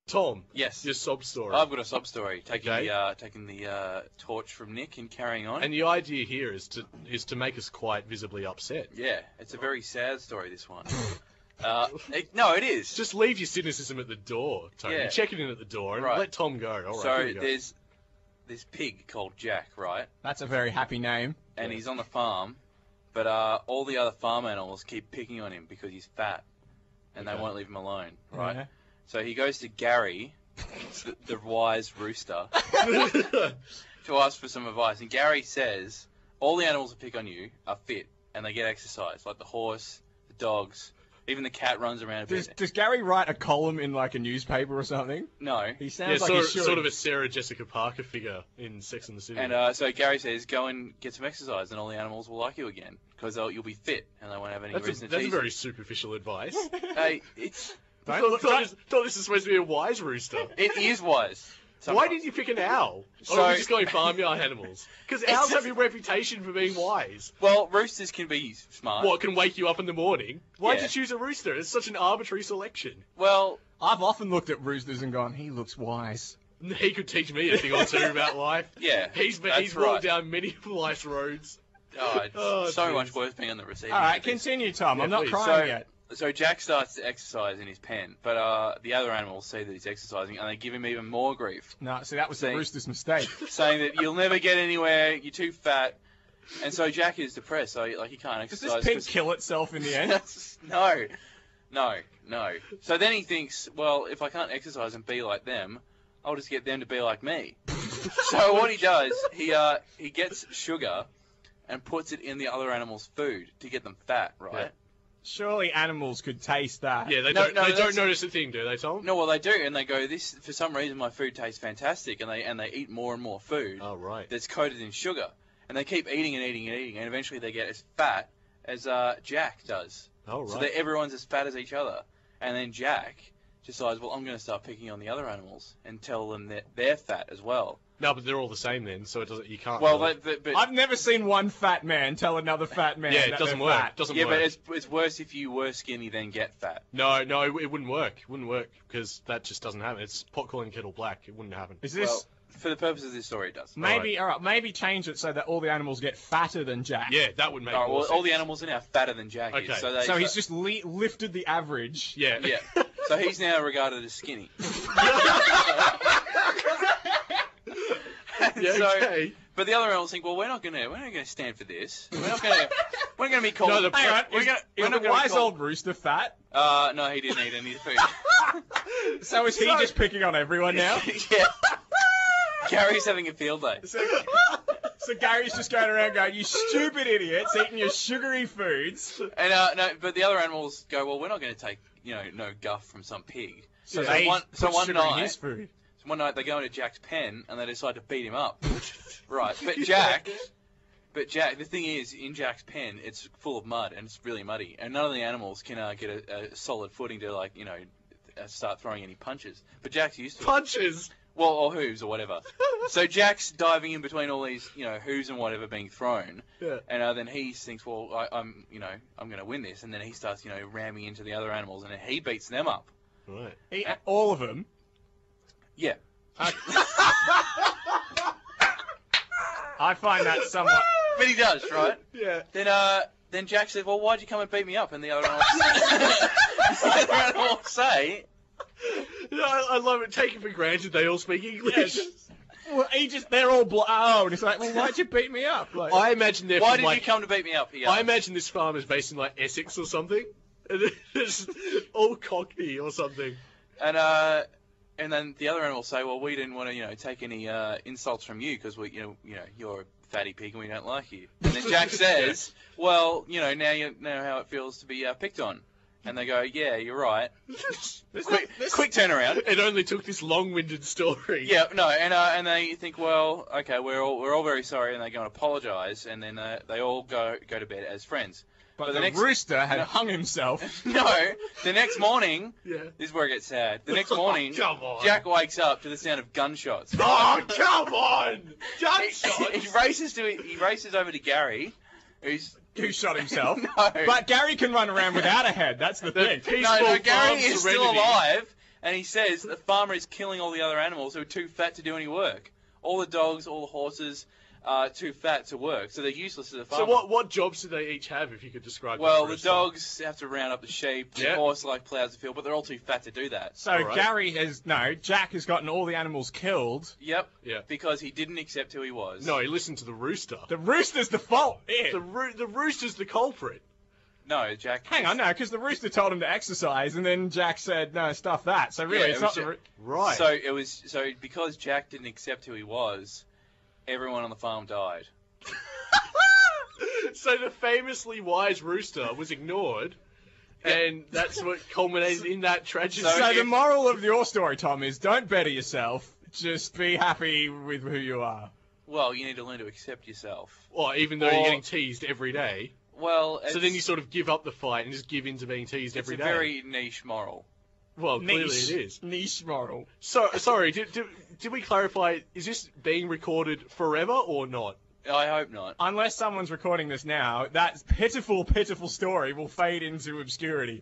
Tom. Yes. Your sob story. I've got a sob story, taking Okay. the torch from Nick and carrying on. And the idea here is to make us quite visibly upset. Yeah, it's a very sad story, this one. No, it is. Just leave your cynicism at the door, Tony. Yeah. Check it in at the door and let Tom go. All right, so here we go. there's this pig called Jack, right? That's a very happy name. And he's on the farm, but all the other farm animals keep picking on him because he's fat, and they won't leave him alone, right? Yeah. So he goes to Gary, the wise rooster, to ask for some advice. And Gary says, all the animals that pick on you are fit, and they get exercise, like the horse, the dogs, even the cat runs around a bit. Does Gary write a column in like a newspaper or something? No. He sounds like he should. Sort of a Sarah Jessica Parker figure in Sex and the City. And so Gary says, go and get some exercise, and all the animals will like you again, because you'll be fit, and they won't have any reason to That's tease a you. very superficial advice. Hey, it's... I thought this is supposed to be a wise rooster. It is wise. Why did you pick an owl? So- Or are we just going farmyard animals? Because owls have a reputation for being wise. Well, roosters can be smart. What, can wake you up in the morning? Why'd Yeah. you choose a rooster? It's such an arbitrary selection. Well, I've often looked at roosters and gone, he looks wise. He could teach me a thing or two about life. yeah. He's that's walked right. down many of life's roads. Oh, it's Oh, so geez. much worse being on the receiving All right, end of this. continue, Tom. Yeah, I'm not please. crying yet. So Jack starts to exercise in his pen, but the other animals see that he's exercising, and they give him even more grief, No, see, that was the See? rooster's mistake. saying that you'll never get anywhere, you're too fat. And so Jack is depressed, so he can't Does exercise. this pig kill itself in the end? No. So then he thinks, well, if I can't exercise and be like them, I'll just get them to be like me. So what he does, he gets sugar and puts it in the other animals' food to get them fat, right? Yeah. Surely animals could taste that. Yeah, they No, don't, no, they that's- don't notice a thing, do they, Tom? No, well they do, and they go, this for some reason my food tastes fantastic, and they eat more and more food Oh, right. that's coated in sugar, and they keep eating and eating and eating, and eventually they get as fat as Jack does. Oh, right. So that everyone's as fat as each other. And then Jack decides, well, I'm going to start picking on the other animals and tell them that they're fat as well. No, but they're all the same then, so you can't... Well, really- but I've never seen one fat man tell another fat man yeah, it that doesn't they're work. fat. Doesn't yeah, work. but it's worse if you were skinny than get fat. No, it wouldn't work. It wouldn't work, because that just doesn't happen. It's pot calling kettle black. It wouldn't happen. Is this... Well, for the purposes of this story, it does. Maybe change it so that all the animals get fatter than Jack. Yeah, that would make All right, more well, sense. all the animals are now fatter than Jack Okay. is. So he's just lifted the average. Yeah. Yeah. So he's now regarded as skinny. Yeah, So- okay. But the other animals think, well, we're not gonna stand for this. We're not gonna be called. No, Hang on, we're is not the gonna wise be called- old rooster fat? No, he didn't eat any food. So is he just picking on everyone now? Yeah. Gary's having a field day. So Gary's just going around going, you stupid idiots, eating your sugary foods. And no, but the other animals go, well, we're not going to take, no guff from some pig. So So they one put sugar in his night, food. they go into Jack's pen and they decide to beat him up. Right, but Jack, the thing is, in Jack's pen, it's full of mud and it's really muddy, and none of the animals can get a solid footing to start throwing any punches. But Jack's used to it. Punches! Well, or hooves or whatever. So Jack's diving in between all these, hooves and whatever being thrown. Yeah. And then he thinks, well, I'm going to win this. And then he starts, ramming into the other animals, and then he beats them up. Right. All of them. Yeah. I find that somewhat... But he does, right? Yeah. Then Jack says, well, why'd you come and beat me up? And the other animals say, No, I love it. Take it for granted they all speak English. Well, they're all oh, and it's like, well, why'd you beat me up? Like, I imagine they're why from, did you come to beat me up? He I asked. imagine this farm is based in, Essex or something. And it's all Cockney or something. And then the other animals say, well, we didn't want to, take any insults from you because you're a fatty pig and we don't like you. And then Jack says, well, now you know how it feels to be picked on. And they go, yeah, you're right. Quick turnaround. It only took this long-winded story. Yeah, no, and they think, well, okay, we're all very sorry, and they go and apologise, and then they all go to bed as friends. but the rooster had hung himself. No, the next morning, Yeah. this is where it gets sad. The next morning, Come on. Jack wakes up to the sound of gunshots. Oh, come on! He Gunshots! he races over to Gary, Who shot himself. No. But Gary can run around without a head, that's the thing. Peaceful No, Gary farm is still serenity. alive, And he says the farmer is killing all the other animals who are too fat to do any work. All the dogs, all the horses are too fat to work, so they're useless to the farmer. So what jobs do they each have, if you could describe Well, that the for us? dogs have to round up the sheep, the Yeah. horse plows the field, but they're all too fat to do that. So Alright. Jack has gotten all the animals killed. Yep. Yeah. Because he didn't accept who he was. No, he listened to the rooster. The rooster's the fault. Yeah. The rooster's the culprit. No, Jack. Hang on, no, because the rooster told him to exercise, and then Jack said, no, stuff that. So really, Yeah, it's it not was the... Jack. Right. So because Jack didn't accept who he was, everyone on the farm died. So the famously wise rooster was ignored, and that's what culminated in that tragedy. So the moral of your story, Tom, is don't better yourself. Just be happy with who you are. Well, you need to learn to accept yourself. Well, even though you're getting teased every day. Well, So then you sort of give up the fight and just give in to being teased every day. It's a very niche moral. Well, clearly Niche. it is. Niche moral. So, sorry, did we clarify, is this being recorded forever or not? I hope not. Unless someone's recording this now, that pitiful, pitiful story will fade into obscurity.